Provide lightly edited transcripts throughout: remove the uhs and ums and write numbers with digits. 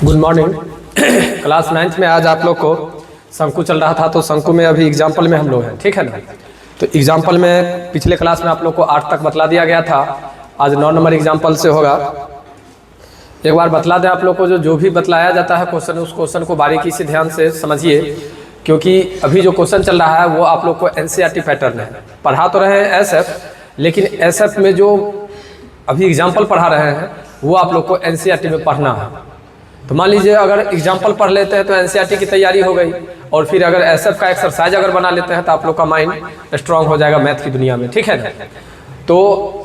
Good morning. Class 9th में आज आप लोग को शंकु चल रहा था, तो शंकु में अभी एग्जाम्पल में हम लोग हैं, ठीक है ना। तो एग्जाम्पल में पिछले क्लास में आप लोग को 8 तक बतला दिया गया था, आज 9 नंबर एग्जाम्पल से होगा। एक बार बतला दें आप लोग को, जो भी बतलाया जाता है क्वेश्चन, उस क्वेश्चन को बारीकी से ध्यान से समझिए, क्योंकि अभी जो क्वेश्चन चल रहा है वो आप लोग को एनसीईआरटी पैटर्न है। पढ़ा तो रहे हैं एसएफ, लेकिन एसएफ में जो अभी एग्जाम्पल पढ़ा रहे हैं वो आप लोग को एनसीईआरटी में पढ़ना है। तो मान लीजिए अगर एग्जाम्पल पढ़ लेते हैं तो एनसीईआरटी की तैयारी हो गई, और फिर अगर एसएफ का एक्सरसाइज अगर बना लेते हैं तो आप लोग का माइंड स्ट्रांग हो जाएगा मैथ की दुनिया में, ठीक है ना। तो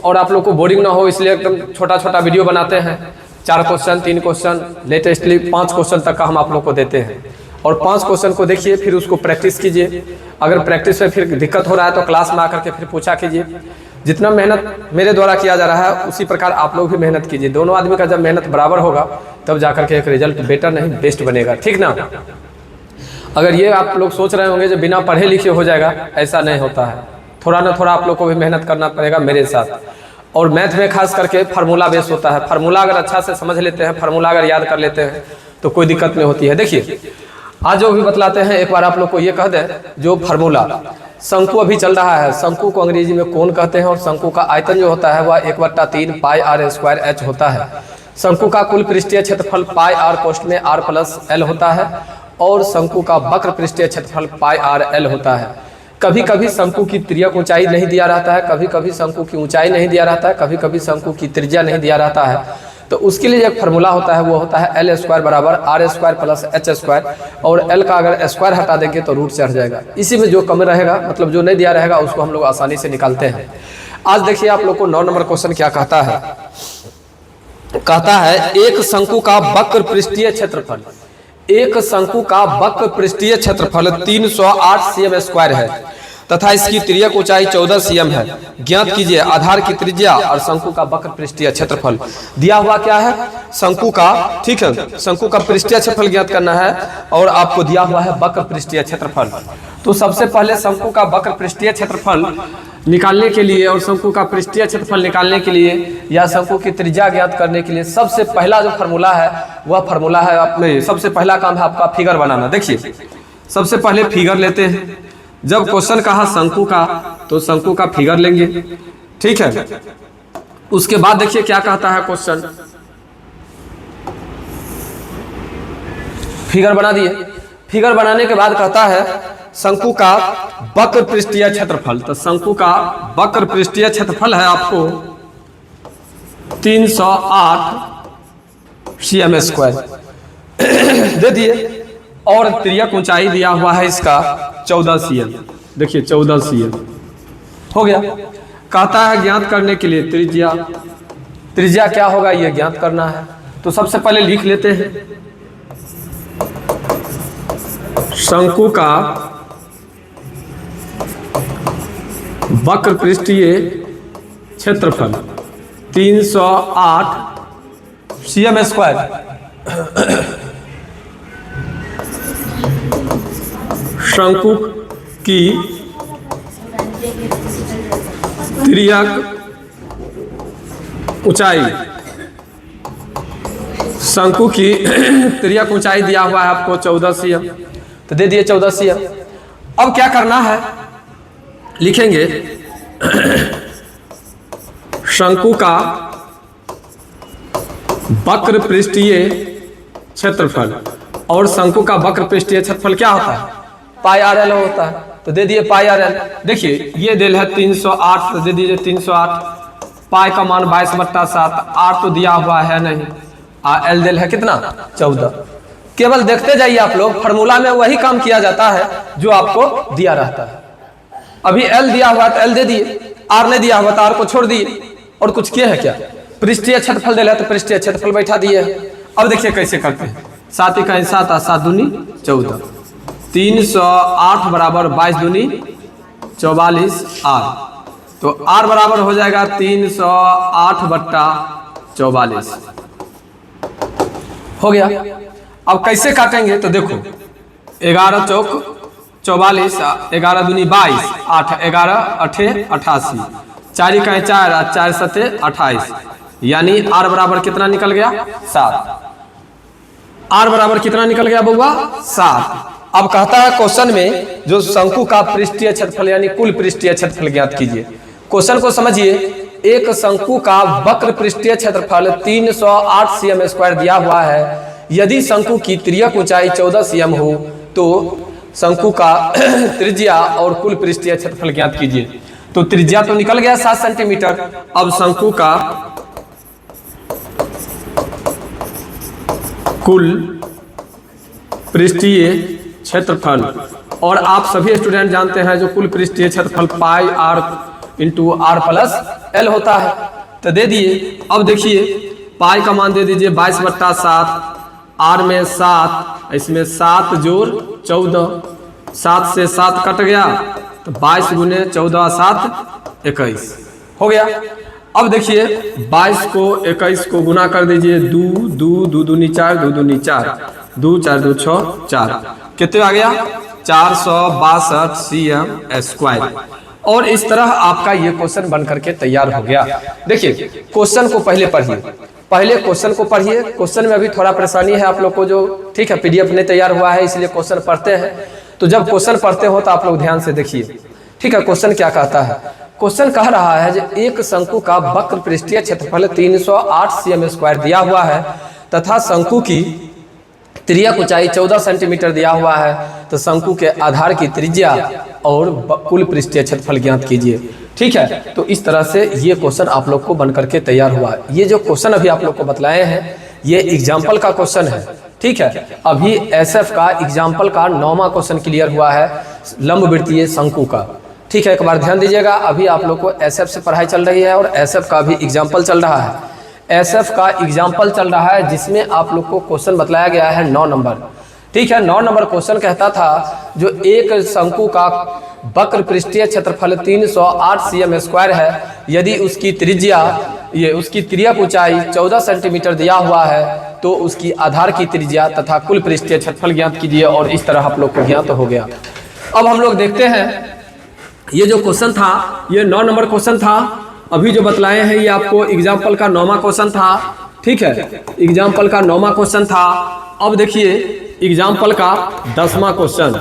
और आप लोग को बोरिंग ना हो इसलिए एकदम छोटा छोटा वीडियो बनाते हैं, 4 क्वेश्चन 3 क्वेश्चन, लेटेस्टली 5 क्वेश्चन तक का हम आप लोग को देते हैं। और 5 क्वेश्चन को देखिए, फिर उसको प्रैक्टिस कीजिए। अगर प्रैक्टिस में फिर दिक्कत हो रहा है तो क्लास में आकर के फिर पूछा कीजिए। जितना मेहनत मेरे द्वारा किया जा रहा है उसी प्रकार आप लोग भी मेहनत कीजिए। दोनों आदमी का जब मेहनत बराबर होगा तब जाकर के एक रिजल्ट बेटर नहीं बेस्ट बनेगा, ठीक ना। अगर ये आप लोग सोच रहे होंगे जो बिना पढ़े लिखे हो जाएगा, ऐसा नहीं होता है। थोड़ा ना थोड़ा आप लोग को भी मेहनत करना पड़ेगा मेरे साथ। और मैथ में खास करके फार्मूला बेस होता है। फार्मूला अगर अच्छा से समझ लेते हैं, फार्मूला अगर याद कर लेते हैं तो कोई दिक्कत नहीं होती है। देखिए आज जो भी बतलाते हैं एक बार आप लोग को ये कह दें, जो फार्मूला शंकु अभी चल रहा है, शंकु को अंग्रेजी में कोन कहते हैं, और शंकु का आयतन जो होता है वह 1/3 पाई आर स्क्वायर एच होता है। शंकु का कुल पृष्ठीय क्षेत्रफल पाई आर कोष्ठ में r प्लस एल होता है, और शंकु का वक्र पृष्ठीय क्षेत्रफल पाई आर एल होता है। कभी कभी शंकु की त्रिज्या ऊंचाई नहीं दिया रहता है, कभी कभी शंकु की ऊंचाई नहीं दिया रहता है, कभी कभी शंकु की त्रिज्या नहीं दिया रहता है। तो उसके लिए एक फार्मूला होता है, वो होता है एल स्क्वायर बराबर R square plus H square, और एल का अगर स्क्वायर हटा देंगे तो रूट से हट जाएगा। इसी में जो कम रहेगा, मतलब जो नहीं दिया रहेगा, उसको हम लोग आसानी से निकालते हैं। आज देखिए आप लोग को 9 नंबर क्वेश्चन क्या कहता है। कहता है एक शंकु का वक्र पृष्ठीय क्षेत्रफल, एक शंकु का वक्र पृष्ठीय क्षेत्रफल 308 cm स्क्वायर है तथा इसकी त्रिज्या ऊंचाई 14 cm है। ज्ञात कीजिए आधार की त्रिज्या और शंकु का वक्र पृष्ठीय क्षेत्रफल। दिया हुआ क्या है, शंकु का, ठीक है, शंकु का पृष्ठीय क्षेत्रफल ज्ञात करना है, और आपको दिया हुआ है वक्र पृष्ठीय क्षेत्रफल। तो सबसे पहले शंकु का वक्र पृष्ठीय क्षेत्रफल निकालने के लिए, और शंकु का पृष्ठीय क्षेत्रफल निकालने के लिए, या शंकु की त्रिज्या ज्ञात करने के लिए सबसे पहला जो फार्मूला है वह फार्मूला है अपने, सबसे पहला काम है आपका फिगर बनाना। देखिए सबसे पहले फिगर लेते हैं। जब क्वेश्चन कहा शंकु का तो शंकु का फिगर लेंगे, ठीक है। उसके बाद देखिए क्या कहता है क्वेश्चन, फिगर बना दिए। फिगर बनाने के बाद कहता है शंकु का वक्र पृष्ठीय क्षेत्रफल। तो शंकु का वक्र पृष्ठीय क्षेत्रफल है आपको 308 cm स्क्वायर दे दिए, और त्रिज्या ऊंचाई दिया हुआ है इसका 14 cm। देखिए 14 cm हो गया। कहता है ज्ञात करने के लिए त्रिज्या, त्रिज्या क्या होगा ये ज्ञात करना है। तो सबसे पहले लिख लेते हैं शंकु का वक्र पृष्ठीय क्षेत्रफल 308 cm स्क्वायर। शंकु की त्रिज्या ऊंचाई, शंकु की त्रिज्या ऊंचाई दिया हुआ है आपको 14 cm, तो दे दिए 14 cm। अब क्या करना है, लिखेंगे शंकु का वक्र पृष्ठीय क्षेत्रफल, और शंकु का वक्र पृष्ठीय क्षेत्रफल क्या होता है, पाई आर एल होता है। तो दे दिए पाई आर एल। देखिए ये दिल है 308, तो दे दीजिए 308। पाई का मान 22/7, आर तो दिया हुआ है नहीं, एल दिल है कितना 14। केवल देखते जाइए आप लोग, फार्मूला में वही काम किया जाता है जो आपको दिया रहता है। अभी एल दिया हुआ तो एल दे दिए, आर नहीं दिया हुआ तो आर को छोड़ दिए, और कुछ किए है क्या, पृष्ठीय क्षेत्रफल दिला तो पृष्ठीय क्षेत्रफल बैठा दिए। अब देखिए कैसे करते हैं, 7 × 7 = 7 दूनी 14, 308 बराबर 22 दूनी 44 आर। तो आर बराबर हो जाएगा 308/44 हो गया। अब कैसे काटेंगे तो देखो, 11 चौक 44, 11 दूनी 22, 8 11 8 88, 4 × 4 4 7 28, यानी आर बराबर कितना निकल गया 7। आर बराबर कितना निकल गया बउआ 7। अब कहता है क्वेश्चन में जो शंकु का पृष्ठीय क्षेत्रफल यानी कुल पृष्ठीय क्षेत्रफल ज्ञात कीजिए। क्वेश्चन को समझिए, एक शंकु का वक्र पृष्ठीय क्षेत्रफल 308 cm² दिया हुआ है। यदि शंकु की तिर्यक ऊंचाई 14 cm हो तो शंकु का त्रिज्या और कुल पृष्ठीय क्षेत्रफल ज्ञात कीजिए। तो त्रिज्या तो निकल गया 7 सेंटीमीटर। अब शंकु का कुल पृष्ठीय क्षेत्रफल, और आप सभी स्टूडेंट जानते हैं जो कुल पृष्ठीय क्षेत्रफल pi R into R plus L होता है। तो दे दिए। अब देखिए पाई का मान दे दीजिए 22/7, आर में 7, इसमें 7 जोड़ 14, 7 से 7 कट गया तो 22 गुने 14 7 21 हो गया। अब देखिए 22 को 21 को गुना कर दीजिए, 2 2 2 दूनी 4, 2 दूनी 4, 2 4 2 6 4, कितने आ गया 462 cm²। और इस तरह आपका ये क्वेश्चन बन करके तैयार हो गया। देखिए क्वेश्चन को पहले पढ़िए, पहले क्वेश्चन को पढ़िए। क्वेश्चन में अभी थोड़ा परेशानी है आप लोग को, जो ठीक है पीडीएफ नहीं तैयार हुआ है इसलिए क्वेश्चन पढ़ते हैं। तो जब क्वेश्चन पढ़ते हो तो आप लोग ध्यान से देखिए, ठीक है। क्वेश्चन क्या कहता है? क्वेश्चन कह रहा है जो एक शंकु का वक्र पृष्ठीय क्षेत्रफल 308 cm² दिया हुआ है तथा शंकु की तिर्यक ऊंचाई 14 सेंटीमीटर दिया हुआ है, तो शंकु के आधार की त्रिज्या और कुल पृष्ठीय क्षेत्रफल ज्ञात कीजिए। ठीक है, तो इस तरह से ये क्वेश्चन आप लोग को बन करके तैयार हुआ। ये जो क्वेश्चन अभी आप लोग को बतलाए हैं ये एग्जाम्पल का क्वेश्चन है। ठीक है, अभी एसएफ का एग्जाम्पल का 9वां क्वेश्चन क्लियर हुआ है लंबवृत्तीय शंकु का। ठीक है, एक बार ध्यान दीजिएगा। अभी आप लोग को एसएफ से पढ़ाई चल रही है और एसएफ का भी एग्जाम्पल चल रहा है। एसएफ का एग्जाम्पल चल रहा है जिसमें आप लोग को क्वेश्चन बतलाया गया है 9 नंबर। ठीक है, 9 नंबर क्वेश्चन कहता था जो एक शंकु का वक्र पृष्ठीय क्षेत्रफल 308 cm² है, यदि उसकी त्रिज्या उसकी तिर्यक ऊंचाई 14 सेंटीमीटर दिया हुआ है तो उसकी आधार की त्रिज्या तथा कुल पृष्ठीय क्षेत्रफल ज्ञात कीजिए। और इस तरह आप लोग को ज्ञात हो गया। अब हम लोग देखते हैं ये जो क्वेश्चन था ये 9 नंबर क्वेश्चन था। अभी जो बतलाए हैं ये आपको एग्जाम्पल का 9वां क्वेश्चन था। ठीक है, एग्जाम्पल का 9वां क्वेश्चन था। अब देखिए एग्जाम्पल का 10वां क्वेश्चन,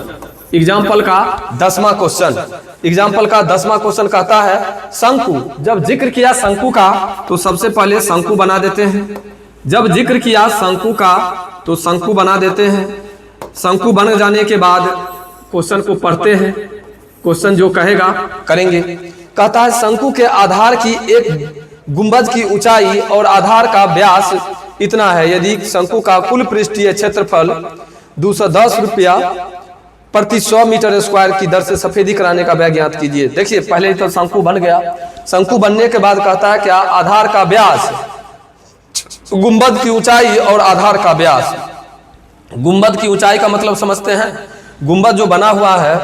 एग्जाम्पल का 10वां क्वेश्चन, एग्जाम्पल का 10वां क्वेश्चन कहता है शंकु। जब जिक्र किया शंकु का तो सबसे पहले शंकु बना देते हैं। जब जिक्र किया शंकु का तो शंकु बना देते हैं। शंकु बन जाने के बाद क्वेश्चन को पढ़ते हैं। क्वेश्चन जो कहेगा करेंगे। कहता है शंकु के आधार की एक गुंबद की ऊंचाई और आधार का व्यास इतना है, यदि शंकु का कुल पृष्ठीय क्षेत्रफल 210 रुपया प्रति 100 मीटर स्क्वायर की दर से सफेदी कराने का व्यय ज्ञात कीजिए। देखिए पहले तो शंकु बन गया। शंकु बनने के बाद कहता है क्या आधार का व्यास, गुंबद की ऊंचाई और आधार का व्यास। गुंबद की ऊंचाई का मतलब समझते हैं, गुंबद जो बना हुआ है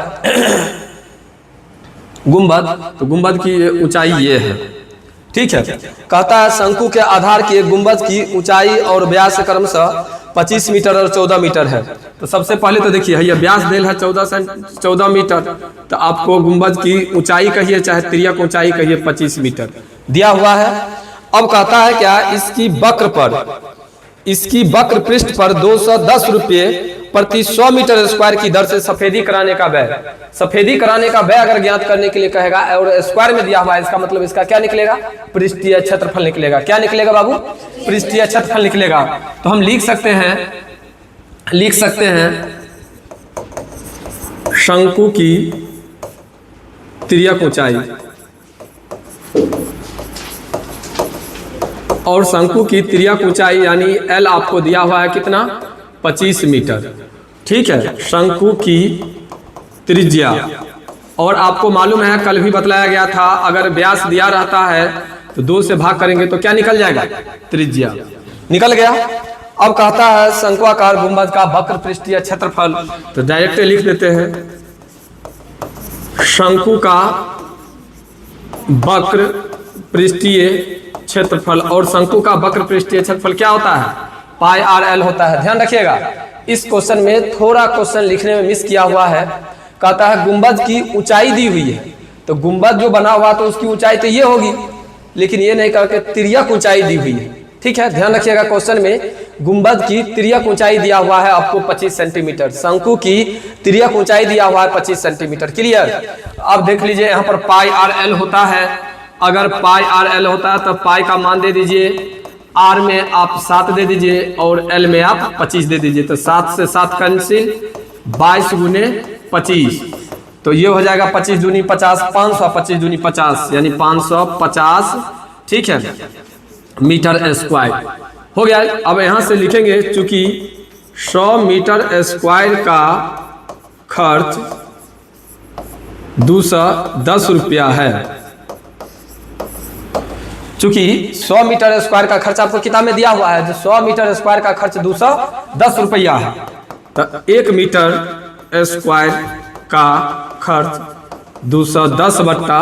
गुंबद, तो गुंबद की ऊंचाई ये है। ठीक है, कहता है शंकु के आधार की एक गुंबद की ऊंचाई और व्यास क्रमशः 25 मीटर और 14 मीटर है। तो सबसे पहले तो देखिए ये व्यास देल है 14 मीटर, तो आपको गुंबद की ऊंचाई कहिए चाहे तिर्यक ऊंचाई कहिए 25 मीटर दिया हुआ है। अब कहता है क्या इसकी वक्र पृष्ठ पर 210 रुपये प्रति 100 मीटर स्क्वायर की दर से सफेदी कराने का व्यय। सफेदी कराने का व्यय अगर ज्ञात करने के लिए कहेगा और स्क्वायर में दिया हुआ है, इसका मतलब इसका क्या निकलेगा? पृष्ठीय क्षेत्रफल निकलेगा। क्या निकलेगा बाबू? पृष्ठीय क्षेत्रफल निकलेगा। तो हम लिख सकते हैं शंकु की तिर्यक ऊंचाई और शंकु की तिर्यक ऊंचाई यानी एल आपको दिया हुआ है कितना? 25 मीटर। ठीक है, शंकु की त्रिज्या, और आपको मालूम है कल भी बतलाया गया था अगर व्यास दिया रहता है तो 2 से भाग करेंगे तो क्या निकल जाएगा? त्रिज्या निकल गया। अब कहता है शंक्वाकार गुंबद का वक्र पृष्ठीय क्षेत्रफल, तो डायरेक्ट लिख देते हैं शंकु का वक्र पृष्ठीय क्षेत्रफल। और शंकु का वक्र पृष्ठीय क्षेत्रफल क्या होता है? पाई आर एल होता है। ध्यान रखिएगा, इस क्वेश्चन में थोड़ा क्वेश्चन लिखने में मिस किया हुआ है। कहता है गुंबद की ऊंचाई दी हुई है, तो गुंबद जो बना हुआ तो उसकी ऊंचाई तो ये होगी, लेकिन ये नहीं करके तिर्यक ऊंचाई दी हुई है। ठीक है, ध्यान रखिएगा क्वेश्चन में गुंबद की तिर्यक ऊंचाई दिया हुआ है आपको 25 सेंटीमीटर, शंकु की तिर्यक ऊंचाई दिया हुआ है 25 सेंटीमीटर। क्लियर। अब देख लीजिए यहाँ पर पाई आर एल होता है, अगर पाई आर एल होता है तो पाई का मान दे दीजिए, आर में आप 7 दे दीजिए और एल में आप 25 दे दीजिए, तो 7 से 7 कैंसिल, 22 गुने 25, तो ये हो जाएगा 25 दूनी 50, 500, 25 दूनी 50 यानी 550, ठीक है, मीटर स्क्वायर हो गया। अब यहां से लिखेंगे चूंकि 100 मीटर स्क्वायर का खर्च 210 रुपया है, चूंकि 100 मीटर स्क्वायर का खर्च आपको किताब में दिया हुआ है, जो 100 मीटर स्क्वायर का खर्च 210 रुपया है, तो 1 मीटर स्क्वायर का खर्च 210 बट्टा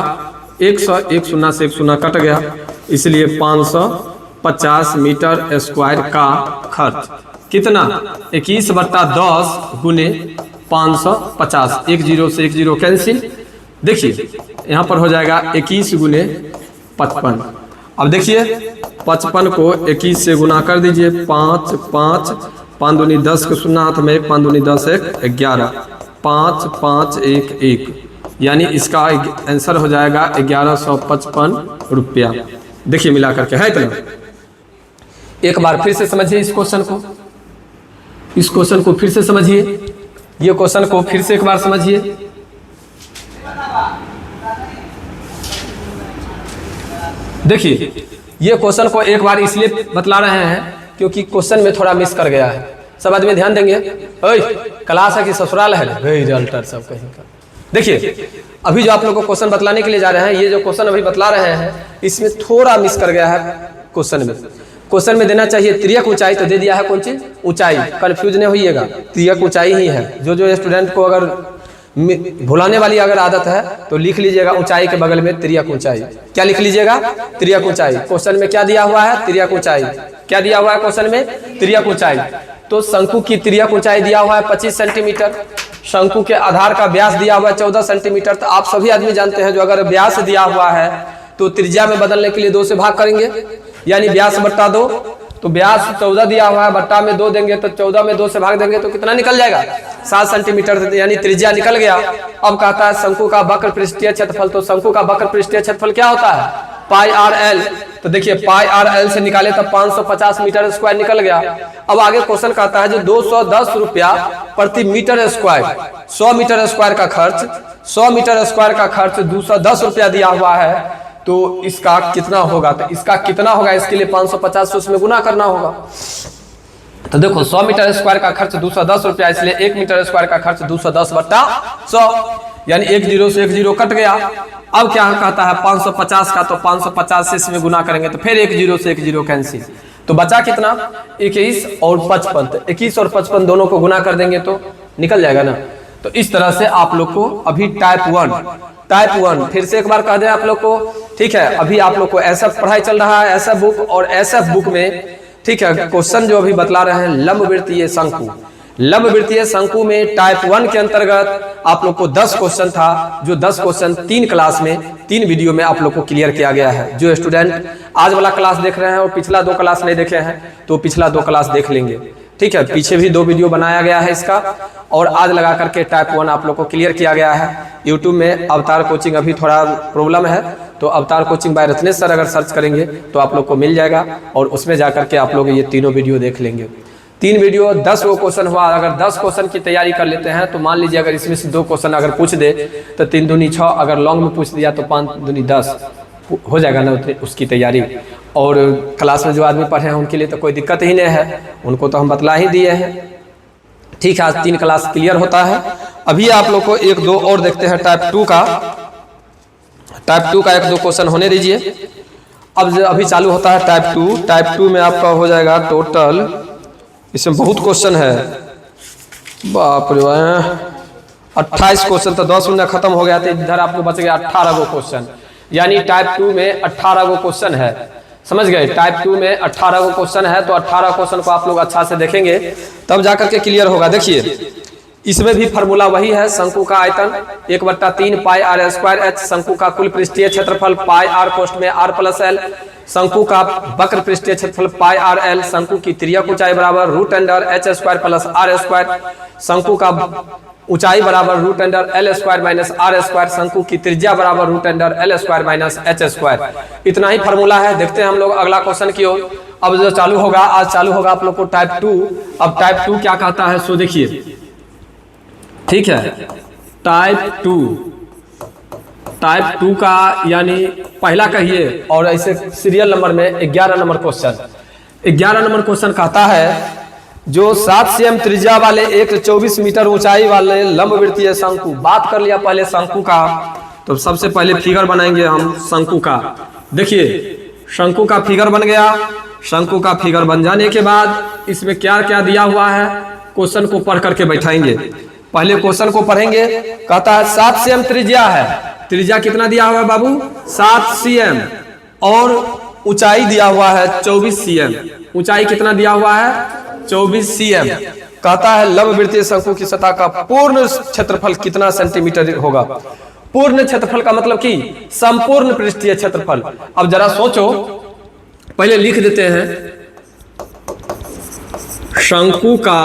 100, 1 शून्य से 1 शून्य कट गया, इसलिए 550 मीटर स्क्वायर का खर्च कितना, 21 बट्टा 10 गुने 550, 1 0 से 1 0 कैंसिल, देखिए यहाँ पर हो जाएगा 21 गुने 55। अब देखिए 55 को 21 से गुना कर दीजिए, 5 5 5 दूनी 10 के शून्य हाथ में, 5 दूनी 10 1 11, 5 5 1 1, यानी इसका आंसर हो जाएगा 1155 रुपया। देखिए मिला करके है इतना। एक बार फिर से समझिए इस क्वेश्चन को, इस क्वेश्चन को फिर से समझिए, ये क्वेश्चन को फिर से एक बार समझिए। देखिए ये क्वेश्चन को एक बार इसलिए बतला रहे हैं क्योंकि क्वेश्चन में थोड़ा मिस कर गया है। सब आदमी ध्यान देंगे, ओए क्लास है कि ससुराल है, रिजल्टर सब कहीं का। देखिए अभी जो आप लोग को क्वेश्चन बतलाने के लिए जा रहे हैं, ये जो क्वेश्चन अभी बतला रहे हैं इसमें थोड़ा मिस कर गया है। क्वेश्चन में देना चाहिए तिर्यक ऊंचाई, तो दे दिया है कौन चीज, ऊंचाई। कंफ्यूज नहीं होइएगा, तिर्यक ऊंचाई ही है। जो स्टूडेंट को अगर भुलाने वाली अगर आदत है तो लिख लीजिएगा ऊंचाई के बगल में तिर्यक ऊंचाई। क्या लिख लीजिएगा, तिर्यक ऊंचाई। क्वेश्चन में क्या दिया हुआ है, तिर्यक ऊंचाई। क्या दिया हुआ है क्वेश्चन में, तिर्यक ऊंचाई। तो शंकु की तिर्यक ऊंचाई दिया हुआ है 25 सेंटीमीटर, शंकु के आधार का व्यास दिया हुआ है 14 सेंटीमीटर। तो आप सभी आदमी जानते हैं जो अगर व्यास दिया हुआ है तो त्रिज्या में बदलने के लिए 2 से भाग करेंगे, यानी व्यास बट्टा 2। तो व्यास 14 दिया हुआ है, बट्टा में 2 देंगे तो 14 में 2 से भाग देंगे तो कितना निकल जाएगा, 7 सेंटीमीटर, यानी त्रिज्या निकल गया। अब कहता है शंकु का वक्र पृष्ठीय क्षेत्रफल। तो शंकु का वक्र पृष्ठीय क्षेत्रफल क्या होता है, पाई आर एल। तो देखिए पाई आर एल से निकाले तो 550 मीटर स्क्वायर निकल गया। अब आगे क्वेश्चन कहता है जो 210 रुपया प्रति मीटर स्क्वायर, 100 मीटर स्क्वायर का खर्च, 100 मीटर स्क्वायर का खर्च 210 रुपया दिया हुआ है, तो इसका कितना होगा। तो इसका कितना होगा, इसके लिए 550 से उसमें गुना करना होगा। तो देखो 100 मीटर स्क्वायर का खर्च 210 रुपया, इसलिए 1 मीटर स्क्वायर का खर्च 210 बट्टा 100, यानी 1 0 से 1 0 कट गया। अब क्या कहता है 550 का, तो 550 से इसमें गुना करेंगे तो फिर 1 0 से 1 0 कैंसिल, तो बचा कितना 21 और 55। तो 21 और 55 दोनों को गुना कर देंगे तो निकल जाएगा ना। तो इस तरह से आप लोग को अभी टाइप 1 फिर से एक बार कह दें आप लोग को, ठीक है। अभी आप लोग को ऐसा पढ़ाई चल रहा है, ऐसा बुक और ऐसा बुक में, ठीक है, क्वेश्चन जो अभी बतला रहे हैं लंबवृत्तीय शंकु। लंबवृत्तीय शंकु में टाइप 1 के अंतर्गत आप लोग को 10 क्वेश्चन था, जो 10 क्वेश्चन 3 क्लास में 3 वीडियो में आप लोग को क्लियर किया गया है। जो स्टूडेंट आज वाला क्लास देख रहे हैं और पिछला 2 क्लास नहीं देखे हैं तो पिछला 2 क्लास देख लेंगे, ठीक है। पीछे भी 2 वीडियो बनाया गया है इसका, और आज लगा करके टाइप 1 आप लोग को क्लियर किया गया है। यूट्यूब में अवतार कोचिंग अभी थोड़ा प्रॉब्लम है, तो अवतार कोचिंग बाय रत्नेश सर अगर सर्च करेंगे तो आप लोग को मिल जाएगा, और उसमें जाकर के आप लोग ये तीनों वीडियो देख लेंगे। 3 वीडियो 10 वो क्वेश्चन हुआ। अगर 10 क्वेश्चन की तैयारी कर लेते हैं तो मान लीजिए अगर इसमें से 2 क्वेश्चन अगर पूछ दे तो 3 दूनी 6, अगर लॉन्ग में पूछ दिया तो 5 दूनी 10 हो जाएगा ना उसकी तैयारी। और क्लास में जो आदमी पढ़े हैं उनके लिए तो कोई दिक्कत ही नहीं है, उनको तो हम बतला ही दिए हैं, ठीक है। आज 3 क्लास क्लियर होता है। अभी आप लोग को 1-2 और देखते हैं टाइप 2 का। टाइप 2 का 1-2 क्वेश्चन होने दीजिए। अब अभी चालू होता है टाइप 2। टाइप 2 में आपका हो जाएगा टोटल, इसमें बहुत क्वेश्चन है, बाप रे बाप, 28 क्वेश्चन। तो 10 मिनट खत्म हो गया तो इधर आपको बच गया 18 गो क्वेश्चन, यानी टाइप 2 में 18 गो क्वेश्चन है, समझ गए। टाइप 2 में 18 गो क्वेश्चन है, तो 18 क्वेश्चन को आप लोग अच्छा से देखेंगे तब जाकर के क्लियर होगा। देखिए इसमें भी फार्मूला वही है, शंकु का आयतन 1/3 पाई आर स्क्वायर एच, शंकु का कुल पृष्ठीय क्षेत्रफल पाई आर कोष्ठ में r प्लस एल, शंकु का वक्र पृष्ठीय क्षेत्रफल पाई आर एल, शंकु की तिर्यक ऊंचाई बराबर root under H square plus R square, शंकु का ऊंचाई बराबर root under L square minus R square, शंकु की त्रिज्या बराबर root under L square minus H square. इतना ही फॉर्मूला है। देखते हैं हम लोग अगला क्वेश्चन की ओर। अब जो चालू होगा, आज चालू होगा आप लोग को टाइप 2। अब टाइप 2 क्या कहता है सो देखिए, ठीक है। टाइप 2 का यानी पहला कहिए, और ऐसे सीरियल नंबर में 11 नंबर क्वेश्चन। 11 नंबर क्वेश्चन कहता है जो 7 cm त्रिज्या वाले एक 24 मीटर ऊंचाई वाले लंबवृत्तीय शंकु, बात कर लिया पहले शंकु का, तो सबसे पहले फिगर बनाएंगे हम शंकु का। देखिए शंकु का फिगर बन गया। शंकु का फिगर बन जाने के बाद इसमें क्या क्या दिया हुआ है, क्वेश्चन को पढ़ करके बैठाएंगे। पहले क्वेश्चन को पढ़ेंगे। कहता है 7 cm त्रिज्या है, त्रिज्या कितना दिया हुआ है बाबू 7 cm, और ऊंचाई दिया हुआ है 24 cm। ऊंचाई कितना दिया हुआ है 24 cm। कहता है लंबवृत्तीय शंकु की सतह का पूर्ण क्षेत्रफल कितना सेंटीमीटर होगा। पूर्ण क्षेत्रफल का मतलब कि संपूर्ण पृष्ठीय क्षेत्रफल। अब जरा सोचो, पहले लिख देते हैं शंकु का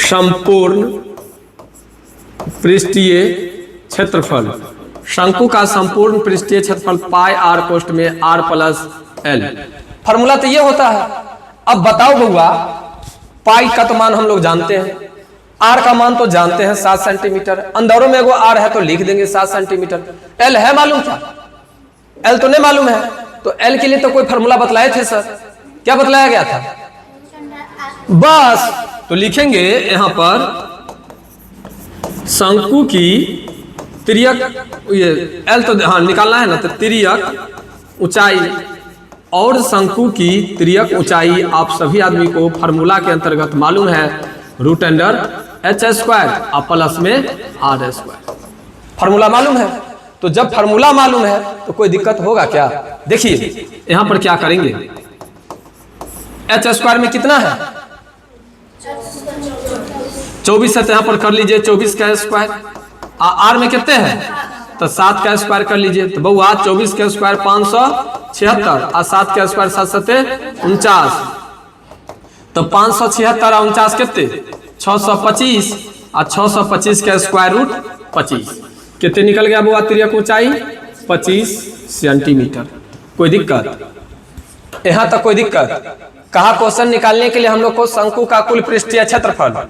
संपूर्ण पृष्ठीय क्षेत्रफल। शंकु का संपूर्ण पृष्ठीय क्षेत्रफल पाई आर कोष्ठ में आर प्लस एल। फॉर्मूला तो ये होता है। अब बताओ बउआ, पाई का तो मान हम लोग जानते हैं, आर का मान तो जानते हैं 7 सेंटीमीटर, अंदरों में वो आर है तो लिख देंगे 7 सेंटीमीटर। एल है मालूम क्या? एल तो नहीं मालूम है, तो एल के लिए तो कोई फॉर्मूला बतलाए थे सर, क्या बतलाया गया था? बस तो लिखेंगे यहां पर शंकु की तिर्यक, ये एल तो हाँ निकालना है ना, तो तिर्यक ऊंचाई और शंकु की तिर्यक ऊंचाई आप सभी आदमी को फार्मूला के अंतर्गत मालूम है, रूट अंडर एच स्क्वायर और प्लस में आर स्क्वायर। फार्मूला मालूम है, तो जब फार्मूला मालूम है तो कोई दिक्कत होगा क्या? देखिए यहां पर क्या करेंगे, एच स्क्वायर में कितना है 24 है, तो यहां पर कर लीजिए 24 का स्क्वायर। आर में कितने हैं तो 7 का स्क्वायर कर लीजिए। तो बहुआ 24 का स्क्वायर 576 और 7 का स्क्वायर 7 7 49, तो 576 और 49 कितने 625, और 625 का स्क्वायर रूट 25 कितने निकल गया बुआ तिर्यक ऊंचाई 25 सेंटीमीटर। कोई दिक्कत? यहां तक कोई दिक्कत? कहा क्वेश्चन निकालने के लिए हम लोग को शंकु का कुल पृष्ठीय क्षेत्रफल,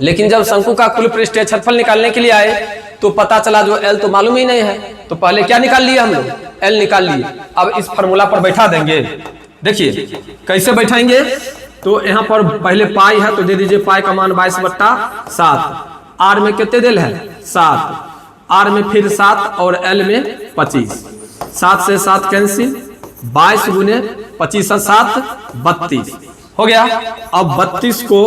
लेकिन जब शंकु का कुल पृष्ठीय क्षेत्रफल निकालने के लिए आए तो पता चला जो एल तो मालूम ही नहीं है, तो पहले क्या निकाल लिए हम लोग, एल निकाल लिए। अब इस फार्मूला पर बैठा देंगे। देखिए कैसे बैठाएंगे, तो यहाँ पर पहले पाई है तो दे दीजिए पाई का मान 22/7, आर में कितने दिल है 7, आर में फिर 7 और एल में 25, 7 से 7 कैंसिल, 22 गुने 25 और 7 32 हो गया। अब 32 को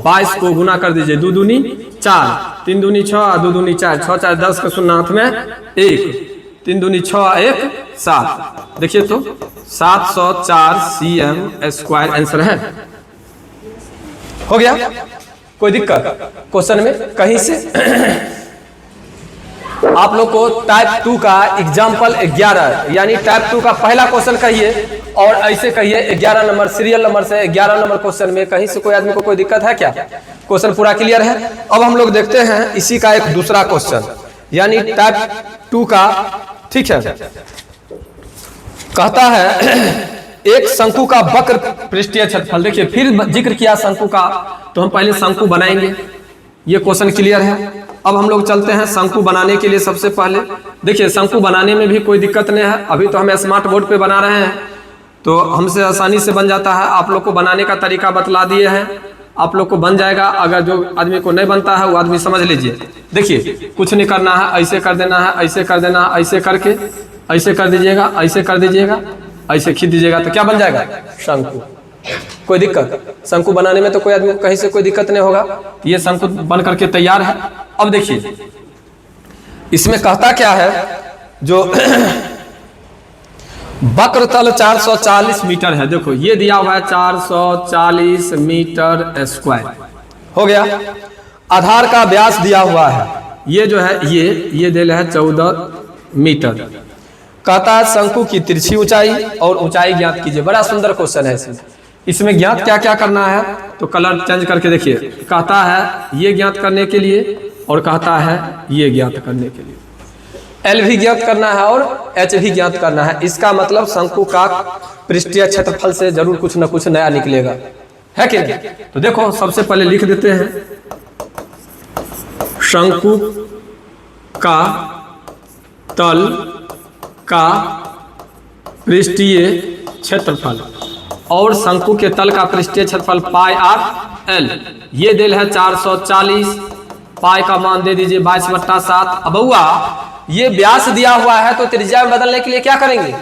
22 को गुना कर दीजिए, 2 दूनी 4, 3 दूनी 6, 2 दूनी 4, 6 4 10 का शून्य हाथ में 1, 3 दूनी 6 1 7। देखिए तो 704 cm स्क्वायर आंसर है। हो गया? कोई दिक्कत क्वेश्चन में कहीं से? आप लोग को टाइप 2 का एग्जाम्पल 11 यानी टाइप 2 का पहला क्वेश्चन कहिए, और ऐसे कहिए 11 नंबर सीरियल नंबर से 11 नंबर क्वेश्चन में कहीं से कोई आदमी को कोई दिक्कत है क्या? क्वेश्चन पूरा क्लियर है। अब हम लोग देखते हैं इसी का एक दूसरा क्वेश्चन यानी टाइप 2 का, ठीक है। कहता है एक शंकु का वक्र पृष्ठीय क्षेत्रफल। देखिए फिर जिक्र किया शंकु का, तो हम पहले शंकु बनाएंगे, ये क्वेश्चन क्लियर है। अब हम लोग चलते हैं शंकु बनाने के लिए। सबसे पहले देखिए शंकु बनाने में भी कोई दिक्कत नहीं है, अभी तो हम स्मार्ट बोर्ड पे बना रहे हैं तो हमसे आसानी से बन जाता है। आप लोग को बनाने का तरीका बतला दिए हैं, आप लोग को बन जाएगा। अगर जो आदमी को नहीं बनता है वो आदमी समझ लीजिए। देखिए कुछ नहीं करना है, ऐसे कर देना है, ऐसे कर देना है, ऐसे करके ऐसे कर दीजिएगा, ऐसे कर दीजिएगा, ऐसे खींच दीजिएगा, तो क्या बन जाएगा शंकु। कोई दिक्कत? शंकु बनाने में तो कोई आदमी कहीं से कोई दिक्कत नहीं होगा। ये शंकु बन करके तैयार है। अब देखिए इसमें कहता क्या है, जो वक्र तल 440 मीटर है। देखो ये दिया हुआ है 440 मीटर स्क्वायर, हो गया। आधार का व्यास दिया हुआ है, ये जो है ये दिया है 14 मीटर। कहता है शंकु की तिरछी ऊंचाई और ऊंचाई ज्ञात कीजिए। बड़ा सुंदर क्वेश्चन है इसमें ज्ञात क्या क्या करना है, तो कलर चेंज करके देखिए। कहता है ये ज्ञात करने के लिए और कहता है ये ज्ञात करने के लिए। एल भी ज्ञात करना है और एच भी ज्ञात करना है। इसका मतलब शंकु का पृष्ठीय क्षेत्रफल से जरूर कुछ न कुछ नया निकलेगा, है कि नहीं? तो देखो सबसे पहले लिख देते हैं शंकु का तल का पृष्ठीय क्षेत्रफल और शंकु के तल का पृष्ठीय क्षेत्रफल पाई आर एल। ये दिल है 440, पाई का मान दे दीजिए 22/7। अब बउआ ये व्यास दिया हुआ है तो त्रिज्या में बदलने के लिए क्या करेंगे,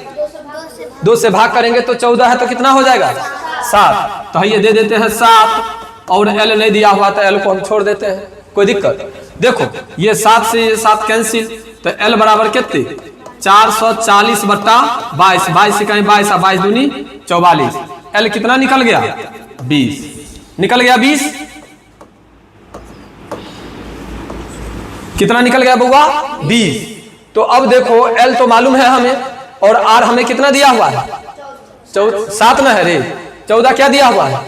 2 से भाग करेंगे तो 14 है तो कितना हो जाएगा 7। तो ये दे देते हैं 7 और एल नहीं दिया हुआ तो एल को हम छोड़ देते हैं, कोई दिक्कत? देखो ये 7 से ये 7 कैंसिल, तो एल बराबर कितने 440/22। 22 से कहीं 22 22 दूनी 44। एल कितना निकल गया 20, निकल गया 20। कितना निकल गया बउआ 20। तो अब देखो एल तो मालूम है हमें और आर हमें कितना दिया हुआ है 7 ना है रे, 14 क्या दिया हुआ है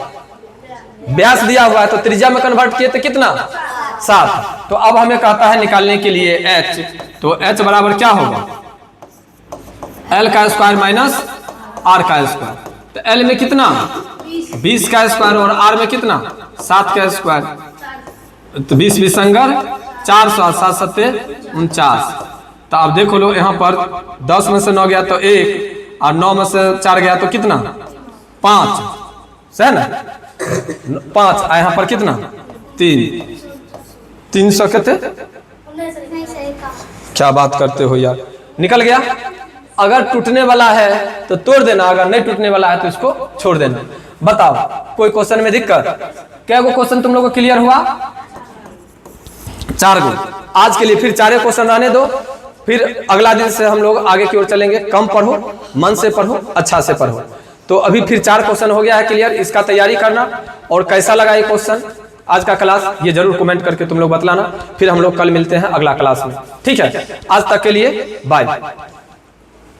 व्यास दिया हुआ है, तो त्रिज्या में कन्वर्ट किए तो कितना 7। तो अब हमें कहता है निकालने के लिए एच, तो एच बराबर क्या होगा एल का स्क्वायर माइनस आर का स्क्वायर। तो एल में कितना 20 का स्क्वायर और आर में कितना 7 का स्क्वायर। तो 20 विसंगर 400 7 7 49। तो अब देखो लो यहाँ पर 10 में से 9 गया तो 1 और 9 में से 4 गया तो कितना 5, सही ना 5। यहाँ पर कितना 300 कितने, क्या बात करते हो यार, निकल गया। अगर टूटने वाला है तो तोड़ देना, अगर नहीं टूटने वाला है तो इसको छोड़ देना। बताओ कोई क्वेश्चन में दिक्कत? क्या वो क्वेश्चन तुम लोगों को क्लियर हुआ? 4 गो आज के लिए, फिर 4 क्वेश्चन रहने दो, फिर अगला दिन से हम लोग आगे की ओर चलेंगे। कम पढ़ो, मन से पढ़ो, अच्छा से पढ़ो। तो अभी फिर 4 क्वेश्चन हो गया है क्लियर, इसका तैयारी करना। और कैसा लगा ये क्वेश्चन आज का क्लास ये जरूर कमेंट करके तुम लोग बतलाना। फिर हम लोग कल मिलते हैं अगला क्लास में, ठीक है? आज तक के लिए बाय।